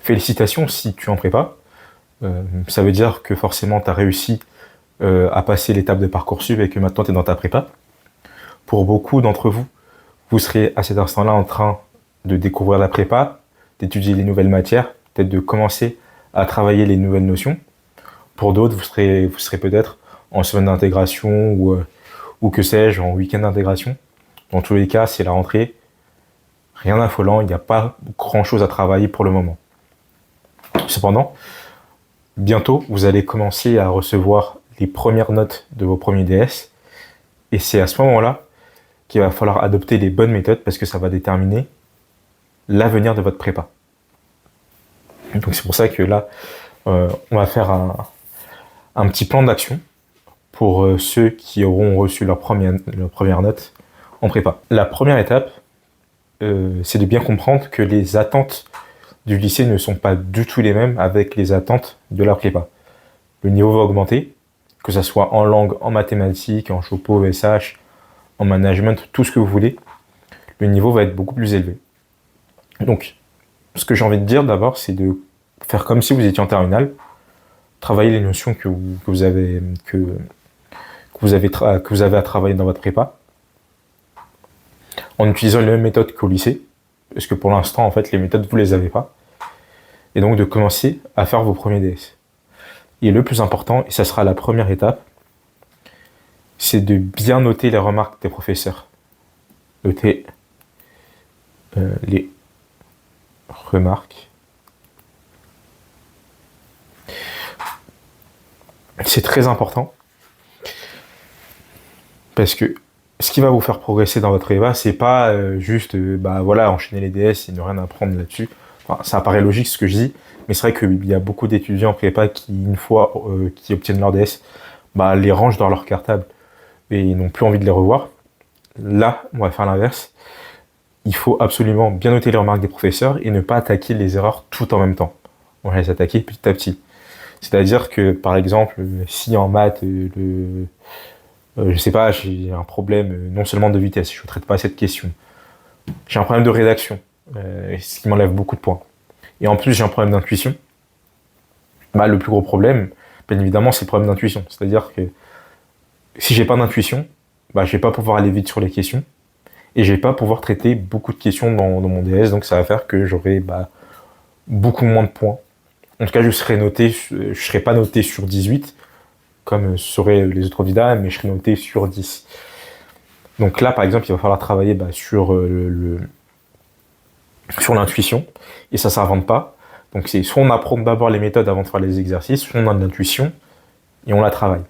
félicitations si tu es en prépa. Ça veut dire que forcément tu as réussi à passer l'étape de Parcoursup et que maintenant tu es dans ta prépa. Pour beaucoup d'entre vous, vous serez à cet instant-là en train de découvrir la prépa, d'étudier les nouvelles matières, peut-être de commencer à travailler les nouvelles notions. Pour d'autres, vous serez peut-être en semaine d'intégration ou que sais-je, en week-end d'intégration. Dans tous les cas, c'est la rentrée. Rien d'affolant, il n'y a pas grand-chose à travailler pour le moment. Cependant, bientôt, vous allez commencer à recevoir les premières notes de vos premiers DS. Et c'est à ce moment-là qu'il va falloir adopter les bonnes méthodes parce que ça va déterminer l'avenir de votre prépa. Donc c'est pour ça que là, on va faire un petit plan d'action pour ceux qui auront reçu leur première note en prépa. La première étape, c'est de bien comprendre que les attentes du lycée ne sont pas du tout les mêmes avec les attentes de la prépa. Le niveau va augmenter, que ce soit en langue, en mathématiques, en chopo, SH, en management, tout ce que vous voulez, le niveau va être beaucoup plus élevé. Donc, ce que j'ai envie de dire d'abord, c'est de faire comme si vous étiez en terminale, travailler les notions que vous avez à travailler dans votre prépa, en utilisant les mêmes méthodes qu'au lycée, parce que pour l'instant, en fait, les méthodes, vous les avez pas, et donc de commencer à faire vos premiers DS. Et le plus important, et ça sera la première étape, c'est de bien noter les remarques des professeurs. Notez les remarques. C'est très important parce que ce qui va vous faire progresser dans votre prépa, c'est pas juste enchaîner les DS et ne rien apprendre là-dessus. Enfin, ça paraît logique ce que je dis, mais c'est vrai qu'il y a beaucoup d'étudiants en prépa qui, une fois qu'ils obtiennent leur DS, les rangent dans leur cartable et ils n'ont plus envie de les revoir. Là, on va faire l'inverse. Il faut absolument bien noter les remarques des professeurs et ne pas attaquer les erreurs tout en même temps. On va les attaquer petit à petit. C'est-à-dire que, par exemple, si en maths, je sais pas, j'ai un problème non seulement de vitesse, je ne traite pas cette question. J'ai un problème de rédaction, ce qui m'enlève beaucoup de points. Et en plus, j'ai un problème d'intuition. Le plus gros problème, bien évidemment, c'est le problème d'intuition. C'est-à-dire que si j'ai pas d'intuition, je vais pas pouvoir aller vite sur les questions et je vais pas pouvoir traiter beaucoup de questions dans mon DS. Donc, ça va faire que j'aurai beaucoup moins de points. En tout cas, je serai pas noté sur 18, comme seraient les autres candidats, mais je serai noté sur 10. Donc là, par exemple, il va falloir travailler sur l'intuition, et ça s'invente pas. Donc c'est soit on apprend d'abord les méthodes avant de faire les exercices, soit on a de l'intuition, et on la travaille.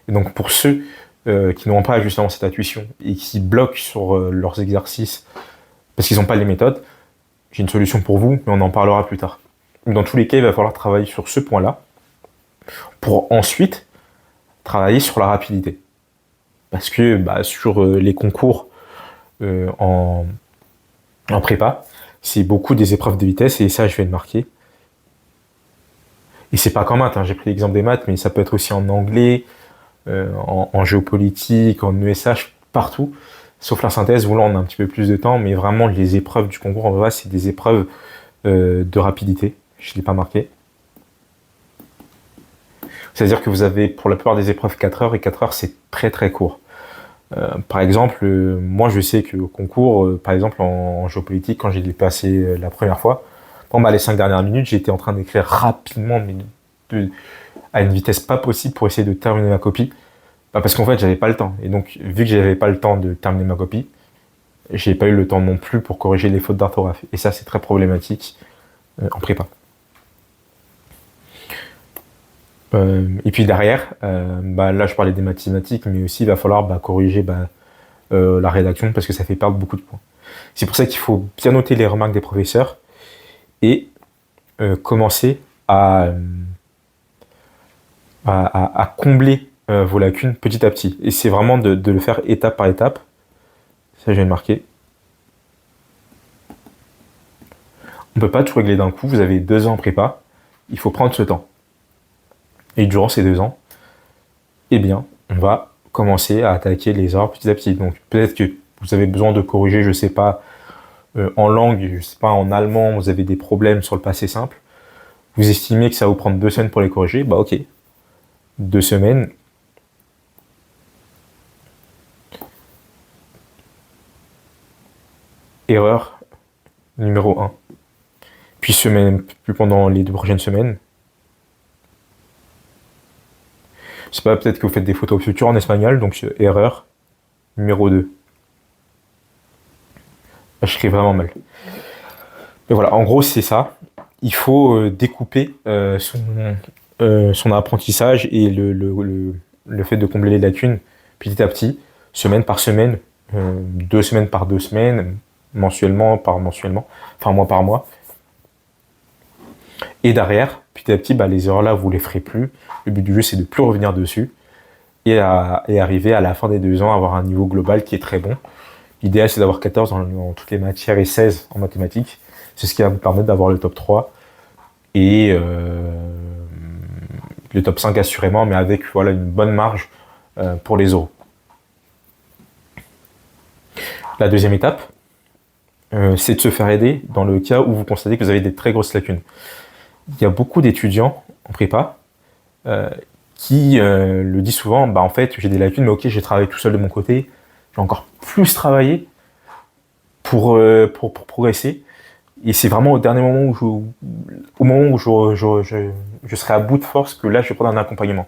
Et donc pour ceux qui n'ont pas justement cette intuition, et qui bloquent sur leurs exercices, parce qu'ils n'ont pas les méthodes, j'ai une solution pour vous, mais on en parlera plus tard. Dans tous les cas, il va falloir travailler sur ce point-là, pour ensuite travailler sur la rapidité. Parce que sur les concours en prépa, c'est beaucoup des épreuves de vitesse, et ça, je vais le marquer. Et c'est pas qu'en maths, j'ai pris l'exemple des maths, mais ça peut être aussi en anglais, en géopolitique, en ESH, partout. Sauf la synthèse, où là, on a un petit peu plus de temps, mais vraiment, les épreuves du concours en prépa, c'est des épreuves de rapidité. Je ne l'ai pas marqué. C'est-à-dire que vous avez, pour la plupart des épreuves, 4 heures, et 4 heures, c'est très très court. Par exemple, moi je sais qu'au concours, par exemple en géopolitique, quand j'ai passé la première fois, les 5 dernières minutes, j'étais en train d'écrire rapidement, mais à une vitesse pas possible pour essayer de terminer ma copie, parce qu'en fait j'avais pas le temps. Et donc vu que j'avais pas le temps de terminer ma copie, j'ai pas eu le temps non plus pour corriger les fautes d'orthographe. Et ça, c'est très problématique en prépa. Et puis derrière, là je parlais des mathématiques, mais aussi il va falloir corriger la rédaction, parce que ça fait perdre beaucoup de points. C'est pour ça qu'il faut bien noter les remarques des professeurs et commencer à combler vos lacunes petit à petit. Et c'est vraiment de le faire étape par étape. Ça, je vais le marquer. On ne peut pas tout régler d'un coup. Vous avez 2 ans en prépa. Il faut prendre ce temps. Et durant ces 2 ans, on va commencer à attaquer les erreurs petit à petit. Donc peut-être que vous avez besoin de corriger, je ne sais pas, En langue, je sais pas, en allemand, vous avez des problèmes sur le passé simple, vous estimez que ça va vous prendre 2 semaines pour les corriger, bah ok, 2 semaines. Erreur numéro 1. Puis pendant les 2 prochaines semaines, je sais pas, peut-être que vous faites des photos futures en espagnol, donc erreur numéro 2. Je serais vraiment mal. Mais voilà, en gros, c'est ça. Il faut découper son apprentissage et le fait de combler les lacunes petit à petit, semaine par semaine, 2 semaines par 2 semaines, mensuellement par mensuellement, enfin mois par mois. Et derrière, petit à petit, bah, les erreurs là, vous les ferez plus. Le but du jeu, c'est de plus revenir dessus et arriver à la fin des 2 ans à avoir un niveau global qui est très bon. L'idéal, c'est d'avoir 14 dans toutes les matières et 16 en mathématiques. C'est ce qui va vous permettre d'avoir le top 3 et le top 5 assurément, mais avec voilà, une bonne marge pour les oraux. La deuxième étape, c'est de se faire aider dans le cas où vous constatez que vous avez des très grosses lacunes. Il y a beaucoup d'étudiants en prépa qui le disent souvent, bah en fait j'ai des lacunes, mais ok, j'ai travaillé tout seul de mon côté, j'ai encore plus travaillé pour progresser. Et c'est vraiment au dernier moment où je serai à bout de force que là je vais prendre un accompagnement.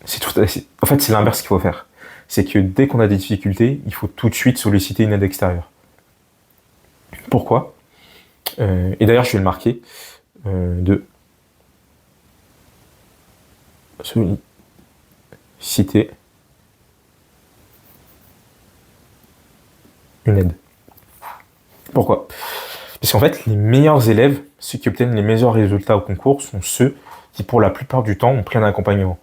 En fait, c'est l'inverse qu'il faut faire. C'est que dès qu'on a des difficultés, il faut tout de suite solliciter une aide extérieure. Pourquoi Et d'ailleurs, je vais le marquer de solliciter une aide. Pourquoi? Parce qu'en fait, les meilleurs élèves, ceux qui obtiennent les meilleurs résultats au concours, sont ceux qui, pour la plupart du temps, ont pris un accompagnement.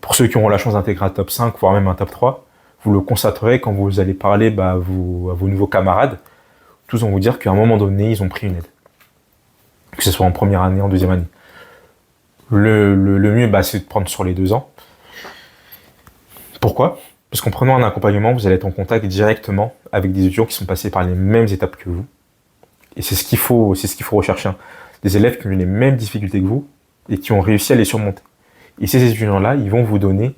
Pour ceux qui auront la chance d'intégrer un top 5, voire même un top 3, vous le constaterez quand vous allez parler à vos nouveaux camarades. Tous vont vous dire qu'à un moment donné, ils ont pris une aide. Que ce soit en première année, en deuxième année. Le mieux, c'est de prendre sur les 2 ans. Pourquoi? Parce qu'en prenant un accompagnement, vous allez être en contact directement avec des étudiants qui sont passés par les mêmes étapes que vous. Et c'est ce qu'il faut rechercher. Des élèves qui ont eu les mêmes difficultés que vous et qui ont réussi à les surmonter. Et ces étudiants-là, ils vont vous donner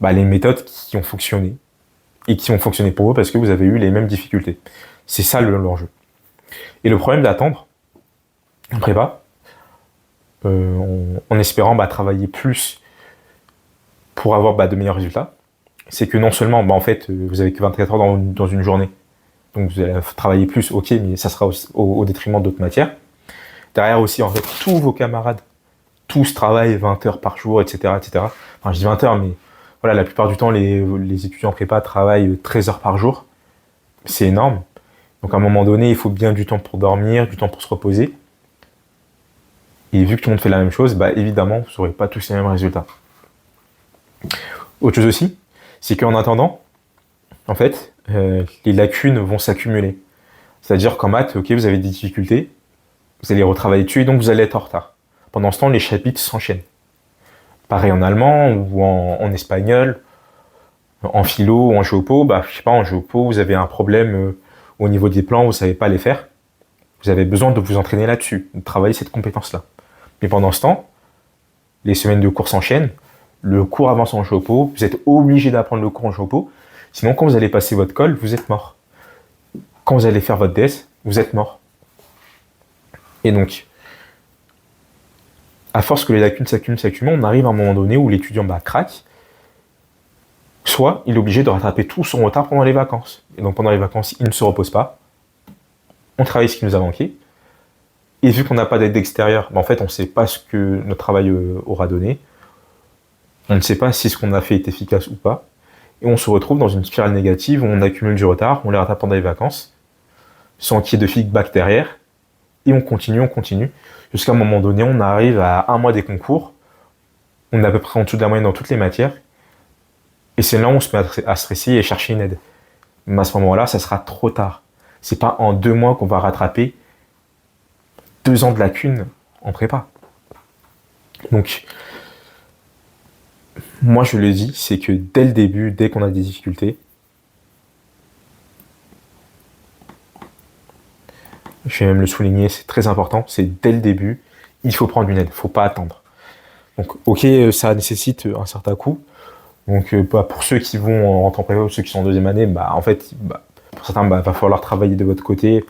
les méthodes qui ont fonctionné et qui ont fonctionné pour vous parce que vous avez eu les mêmes difficultés. C'est ça l'enjeu. Et le problème d'attendre en prépa, en espérant travailler plus pour avoir de meilleurs résultats, c'est que non seulement, en fait, vous avez que 24 heures dans une journée, donc vous allez travailler plus, ok, mais ça sera au détriment d'autres matières. Derrière aussi, en fait, tous vos camarades, tous travaillent 20 heures par jour, etc., etc. Enfin, je dis 20 heures, mais voilà, la plupart du temps, les étudiants en prépa travaillent 13 heures par jour. C'est énorme. Donc à un moment donné, il faut bien du temps pour dormir, du temps pour se reposer. Et vu que tout le monde fait la même chose, évidemment, vous n'aurez pas tous les mêmes résultats. Autre chose aussi, c'est qu'en attendant, en fait, les lacunes vont s'accumuler. C'est-à-dire qu'en maths, ok, vous avez des difficultés, vous allez retravailler dessus et donc vous allez être en retard. Pendant ce temps, les chapitres s'enchaînent. Pareil en allemand ou en espagnol, en philo ou en géopo, je sais pas, en géopo, vous avez un problème au niveau des plans, vous savez pas les faire. Vous avez besoin de vous entraîner là-dessus, de travailler cette compétence-là. Mais pendant ce temps, les semaines de cours s'enchaînent, le cours avance en géopo, vous êtes obligé d'apprendre le cours en géopo, sinon quand vous allez passer votre colle, vous êtes mort. Quand vous allez faire votre DS, vous êtes mort. Et donc, à force que les lacunes s'accumulent, on arrive à un moment donné où l'étudiant craque, soit il est obligé de rattraper tout son retard pendant les vacances. Et donc pendant les vacances, il ne se repose pas, on travaille ce qui nous a manqué, et vu qu'on n'a pas d'aide extérieure, en fait on ne sait pas ce que notre travail aura donné, on ne sait pas si ce qu'on a fait est efficace ou pas, et on se retrouve dans une spirale négative où on accumule du retard, on les rattrape pendant les vacances, sans qu'il y ait de feedback derrière, et on continue, jusqu'à un moment donné, on arrive à 1 mois des concours, on est à peu près en dessous de la moyenne dans toutes les matières, et c'est là où on se met à stresser et chercher une aide. Mais à ce moment-là, ça sera trop tard. C'est pas en 2 mois qu'on va rattraper 2 ans de lacunes en prépa. Donc, moi je le dis, c'est que dès le début, dès qu'on a des difficultés, je vais même le souligner, c'est très important, c'est dès le début, il faut prendre une aide, il ne faut pas attendre. Donc, ok, ça nécessite un certain coût. Donc, pour ceux qui vont rentrer en prépa ou ceux qui sont en deuxième année, en fait, pour certains, va falloir travailler de votre côté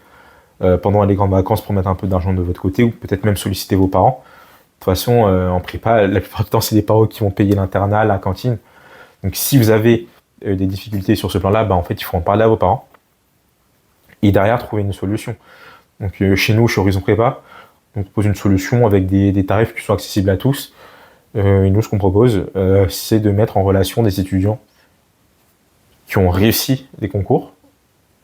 pendant les grandes vacances pour mettre un peu d'argent de votre côté ou peut-être même solliciter vos parents. De toute façon, en prépa, la plupart du temps, c'est les parents qui vont payer l'internat, la cantine. Donc, si vous avez des difficultés sur ce plan-là, en fait, il faut en parler à vos parents et derrière trouver une solution. Donc, chez nous, chez Horizon Prépa, on propose une solution avec des tarifs qui sont accessibles à tous. Et nous, ce qu'on propose, c'est de mettre en relation des étudiants qui ont réussi les concours,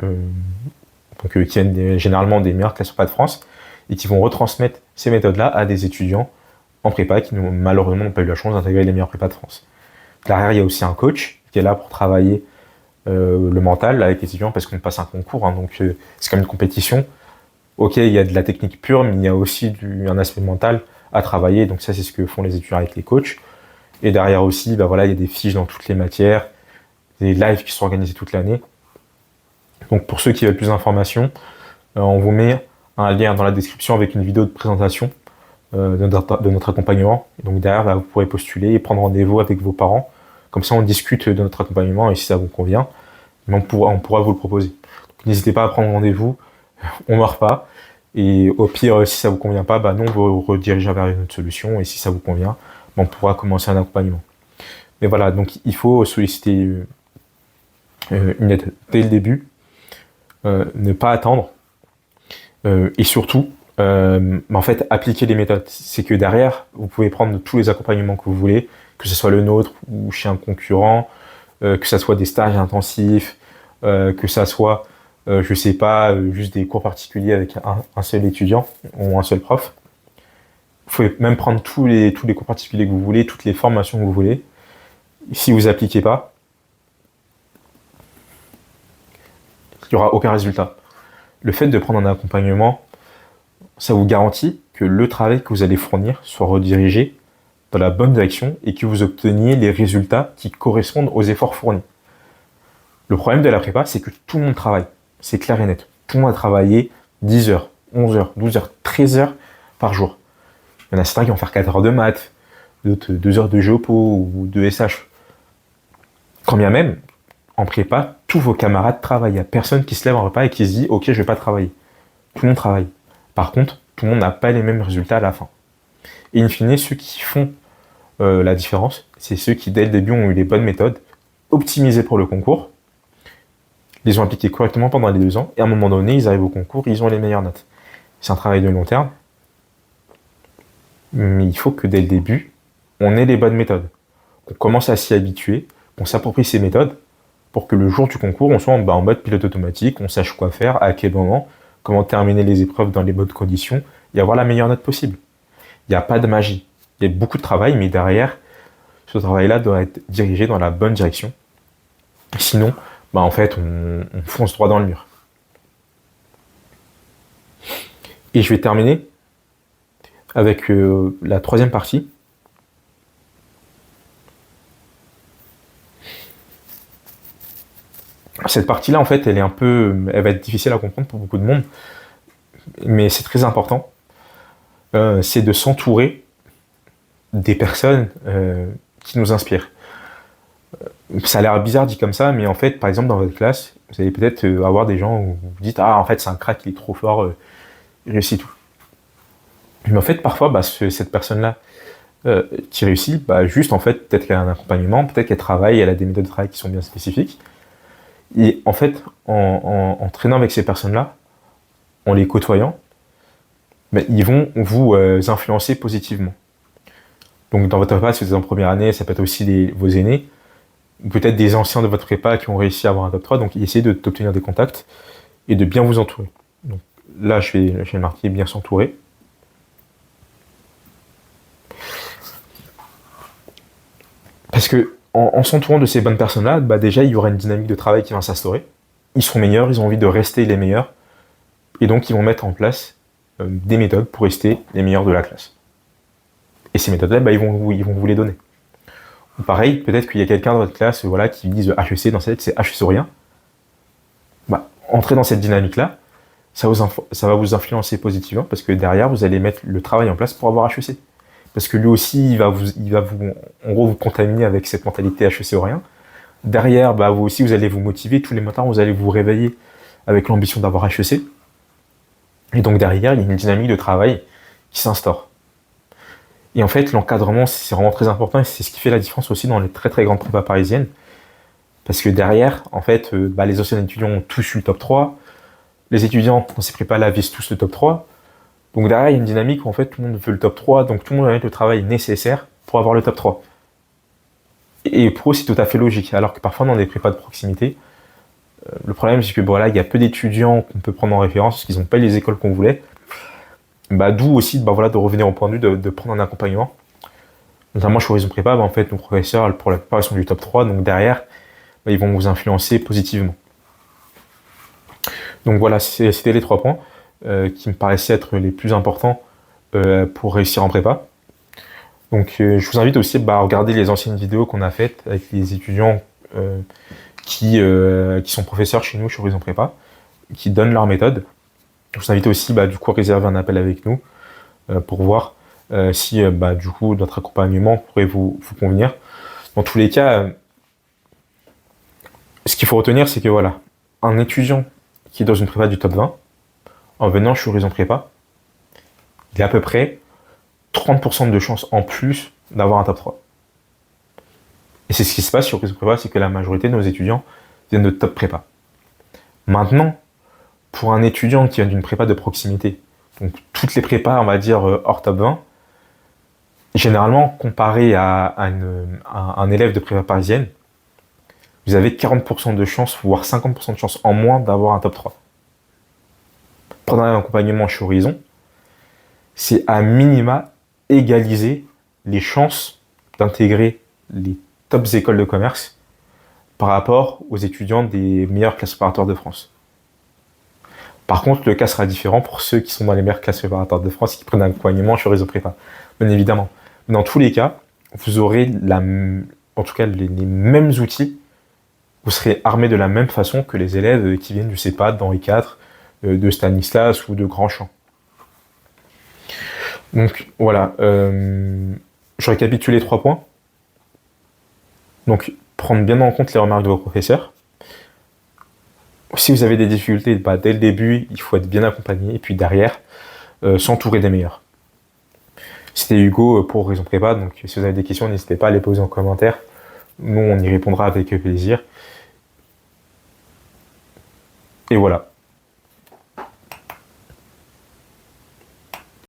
qui viennent généralement des meilleures classes prépa de France, et qui vont retransmettre ces méthodes-là à des étudiants en prépa qui malheureusement n'ont pas eu la chance d'intégrer les meilleures prépas de France. Derrière, il y a aussi un coach qui est là pour travailler le mental avec les étudiants parce qu'on passe un concours, donc c'est comme une compétition. Ok, il y a de la technique pure, mais il y a aussi un aspect mental à travailler. Donc ça, c'est ce que font les étudiants avec les coachs. Et derrière aussi, il y a des fiches dans toutes les matières, des lives qui sont organisés toute l'année. Donc pour ceux qui veulent plus d'informations, on vous met un lien dans la description avec une vidéo de présentation de notre accompagnement. Et donc derrière, vous pourrez postuler et prendre rendez-vous avec vos parents. Comme ça, on discute de notre accompagnement et si ça vous convient, on pourra vous le proposer. Donc, n'hésitez pas à prendre rendez-vous, on ne meurt pas. Et au pire, si ça ne vous convient pas, nous, on vous redirigera vers une autre solution. Et si ça vous convient, on pourra commencer un accompagnement. Mais voilà, donc il faut solliciter une aide dès le début, ne pas attendre. Et surtout, en fait, appliquer les méthodes. C'est que derrière, vous pouvez prendre tous les accompagnements que vous voulez, que ce soit le nôtre ou chez un concurrent, que ce soit des stages intensifs, que ça soit je sais pas, juste des cours particuliers avec un seul étudiant ou un seul prof. Vous pouvez même prendre tous les cours particuliers que vous voulez, toutes les formations que vous voulez. Si vous n'appliquez pas, il n'y aura aucun résultat. Le fait de prendre un accompagnement, ça vous garantit que le travail que vous allez fournir soit redirigé dans la bonne direction et que vous obteniez les résultats qui correspondent aux efforts fournis. Le problème de la prépa, c'est que tout le monde travaille. C'est clair et net. Tout le monde a travaillé 10 heures, 11 heures, 12 heures, 13 heures par jour. Il y en a certains qui vont faire 4 heures de maths, d'autres 2 heures de géopo ou de SH. Quand bien même, en prépa, tous vos camarades travaillent. Il n'y a personne qui se lève en repas et qui se dit « Ok, je ne vais pas travailler ». Tout le monde travaille. Par contre, tout le monde n'a pas les mêmes résultats à la fin. Et in fine, ceux qui font la différence, c'est ceux qui, dès le début, ont eu les bonnes méthodes, optimisées pour le concours, les ont appliqués correctement pendant les 2 ans, et à un moment donné, ils arrivent au concours, ils ont les meilleures notes. C'est un travail de long terme, mais il faut que dès le début, on ait les bonnes méthodes, qu'on commence à s'y habituer, qu'on s'approprie ces méthodes, pour que le jour du concours, on soit en mode pilote automatique, on sache quoi faire, à quel moment, comment terminer les épreuves dans les bonnes conditions, et avoir la meilleure note possible. Il n'y a pas de magie. Il y a beaucoup de travail, mais derrière, ce travail-là doit être dirigé dans la bonne direction. Sinon, en fait, on fonce droit dans le mur. Et je vais terminer avec la troisième partie. Cette partie-là, en fait, elle va être difficile à comprendre pour beaucoup de monde, mais c'est très important. C'est de s'entourer des personnes qui nous inspirent. Ça a l'air bizarre dit comme ça, mais en fait, par exemple, dans votre classe, vous allez peut-être avoir des gens où vous dites « Ah, en fait, c'est un crack, il est trop fort, il réussit tout. » Mais en fait, parfois, cette personne-là qui réussit, juste, en fait, peut-être qu'elle a un accompagnement, peut-être qu'elle travaille, elle a des méthodes de travail qui sont bien spécifiques. Et en fait, en traînant avec ces personnes-là, en les côtoyant, ils vont vous influencer positivement. Donc, dans votre prépa, si vous êtes en première année, ça peut être aussi vos aînés, ou peut-être des anciens de votre prépa qui ont réussi à avoir un top 3, donc essayez d'obtenir des contacts et de bien vous entourer. Donc là, je vais marquer bien s'entourer. Parce que en s'entourant de ces bonnes personnes-là, déjà, il y aura une dynamique de travail qui va s'instaurer. Ils seront meilleurs, ils ont envie de rester les meilleurs, et donc ils vont mettre en place des méthodes pour rester les meilleurs de la classe. Et ces méthodes-là, ils vont vous les donner. Ou pareil, peut-être qu'il y a quelqu'un dans votre classe qui dise HEC, dans cette tête, c'est HEC ou rien. Entrez dans cette dynamique-là, ça va vous influencer positivement parce que derrière, vous allez mettre le travail en place pour avoir HEC. Parce que lui aussi, en gros, vous contaminer avec cette mentalité HEC ou rien. Derrière, bah, vous aussi, vous allez vous motiver. Tous les matins, vous allez vous réveiller avec l'ambition d'avoir HEC. Et donc derrière, il y a une dynamique de travail qui s'instaure. Et en fait, l'encadrement, c'est vraiment très important et c'est ce qui fait la différence aussi dans les très très grandes prépas parisiennes. Parce que derrière, en fait, bah, les anciens étudiants ont tous eu le top 3. Les étudiants dans ces prépas-là visent tous le top 3. Donc derrière, il y a une dynamique où en fait tout le monde veut le top 3, donc tout le monde va mettre le travail nécessaire pour avoir le top 3. Et pour eux, c'est tout à fait logique. Alors que parfois, dans des prépas de proximité, le problème, c'est que voilà, il y a peu d'étudiants qu'on peut prendre en référence parce qu'ils n'ont pas les écoles qu'on voulait. Bah, d'où aussi bah, voilà, de revenir au point de vue de prendre un accompagnement. Notamment chez Horizon Prépa, bah, en fait, nos professeurs, pour la plupart, ils sont du top 3, donc derrière, bah, ils vont vous influencer positivement. Donc voilà, c'était les 3 points qui me paraissaient être les plus importants pour réussir en prépa. Donc je vous invite aussi à regarder les anciennes vidéos qu'on a faites avec les étudiants qui sont professeurs chez nous, chez Horizon Prépa, qui donnent leur méthode. Je vous invite aussi du coup à réserver un appel avec nous pour voir si du coup notre accompagnement pourrait vous convenir. Dans tous les cas, ce qu'il faut retenir, c'est que voilà, un étudiant qui est dans une prépa du top 20, en venant chez Horizon Prépa, il a à peu près 30% de chances en plus d'avoir un top 3. Et c'est ce qui se passe sur Horizon Prépa, c'est que la majorité de nos étudiants viennent de top prépa. Maintenant, pour un étudiant qui vient d'une prépa de proximité, donc toutes les prépas, on va dire, hors top 20, généralement, comparé à un élève de prépa parisienne, vous avez 40% de chance, voire 50% de chance en moins d'avoir un top 3. Pendant un accompagnement chez Horizon, c'est à minima égaliser les chances d'intégrer les tops écoles de commerce par rapport aux étudiants des meilleures classes préparatoires de France. Par contre, le cas sera différent pour ceux qui sont dans les meilleures classes préparatoires de France et qui prennent un accompagnement sur Horizon Prépa, bien évidemment. Mais dans tous les cas, vous aurez en tout cas les mêmes outils. Vous serez armé de la même façon que les élèves qui viennent du CEPAD, d'Henri IV, de Stanislas ou de Grandchamp. Donc voilà, je récapitule les 3 points. Donc prendre bien en compte les remarques de vos professeurs. Si vous avez des difficultés, dès le début, il faut être bien accompagné et puis derrière, s'entourer des meilleurs. C'était Hugo pour Horizon Prépa, donc si vous avez des questions, n'hésitez pas à les poser en commentaire. Nous, on y répondra avec plaisir. Et voilà.